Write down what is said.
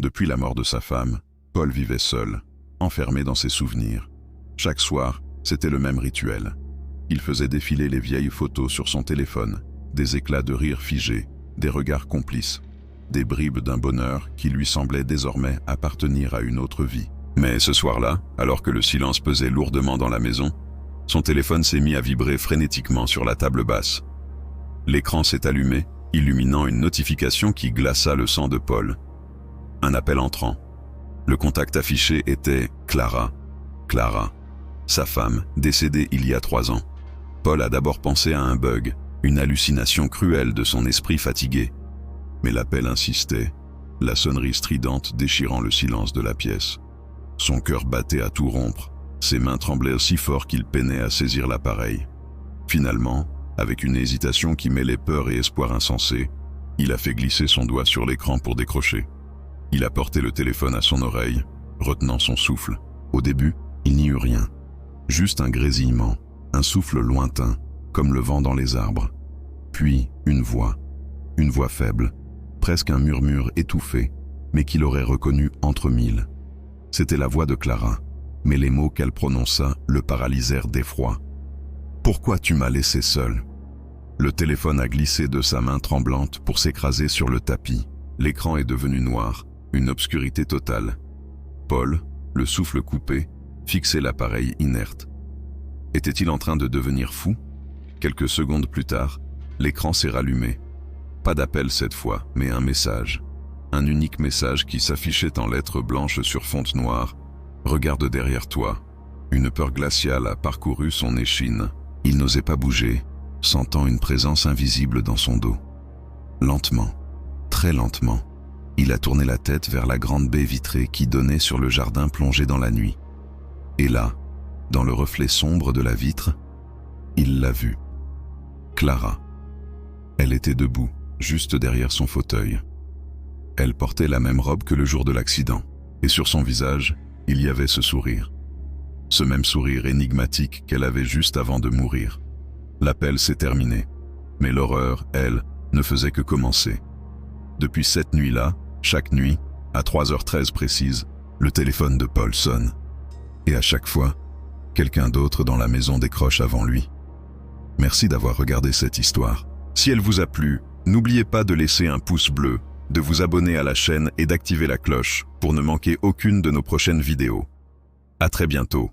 Depuis la mort de sa femme, Paul vivait seul, enfermé dans ses souvenirs. Chaque soir, c'était le même rituel. Il faisait défiler les vieilles photos sur son téléphone, des éclats de rire figés, des regards complices, des bribes d'un bonheur qui lui semblait désormais appartenir à une autre vie. Mais ce soir-là, alors que le silence pesait lourdement dans la maison, son téléphone s'est mis à vibrer frénétiquement sur la table basse. L'écran s'est allumé, illuminant une notification qui glaça le sang de Paul. Un appel entrant. Le contact affiché était Clara. Clara, sa femme, décédée il y a 3 ans. Paul a d'abord pensé à un bug, une hallucination cruelle de son esprit fatigué. Mais l'appel insistait, la sonnerie stridente déchirant le silence de la pièce. Son cœur battait à tout rompre, ses mains tremblaient aussi fort qu'il peinait à saisir l'appareil. Finalement, avec une hésitation qui mêlait peur et espoir insensé, il a fait glisser son doigt sur l'écran pour décrocher. Il a porté le téléphone à son oreille, retenant son souffle. Au début, il n'y eut rien. Juste un grésillement, un souffle lointain, comme le vent dans les arbres. Puis une voix faible, presque un murmure étouffé, mais qu'il aurait reconnu entre mille. C'était la voix de Clara, mais les mots qu'elle prononça le paralysèrent d'effroi. « Pourquoi tu m'as laissé seul ?» Le téléphone a glissé de sa main tremblante pour s'écraser sur le tapis. L'écran est devenu noir, une obscurité totale. Paul, le souffle coupé, fixait l'appareil inerte. Était-il en train de devenir fou? Quelques secondes plus tard, l'écran s'est rallumé. Pas d'appel cette fois, mais un message. Un unique message qui s'affichait en lettres blanches sur fonte noire. « Regarde derrière toi. » Une peur glaciale a parcouru son échine. Il n'osait pas bouger, sentant une présence invisible dans son dos. Lentement, très lentement, il a tourné la tête vers la grande baie vitrée qui donnait sur le jardin plongé dans la nuit. Et là, dans le reflet sombre de la vitre, il l'a vue. Clara. Elle était debout, juste derrière son fauteuil. Elle portait la même robe que le jour de l'accident, et sur son visage, il y avait ce sourire. Ce même sourire énigmatique qu'elle avait juste avant de mourir. L'appel s'est terminé, mais l'horreur, elle, ne faisait que commencer. Depuis cette nuit-là, chaque nuit, à 3h13 précise, le téléphone de Paul sonne. Et à chaque fois, quelqu'un d'autre dans la maison décroche avant lui. Merci d'avoir regardé cette histoire. Si elle vous a plu, n'oubliez pas de laisser un pouce bleu, de vous abonner à la chaîne et d'activer la cloche pour ne manquer aucune de nos prochaines vidéos. À très bientôt.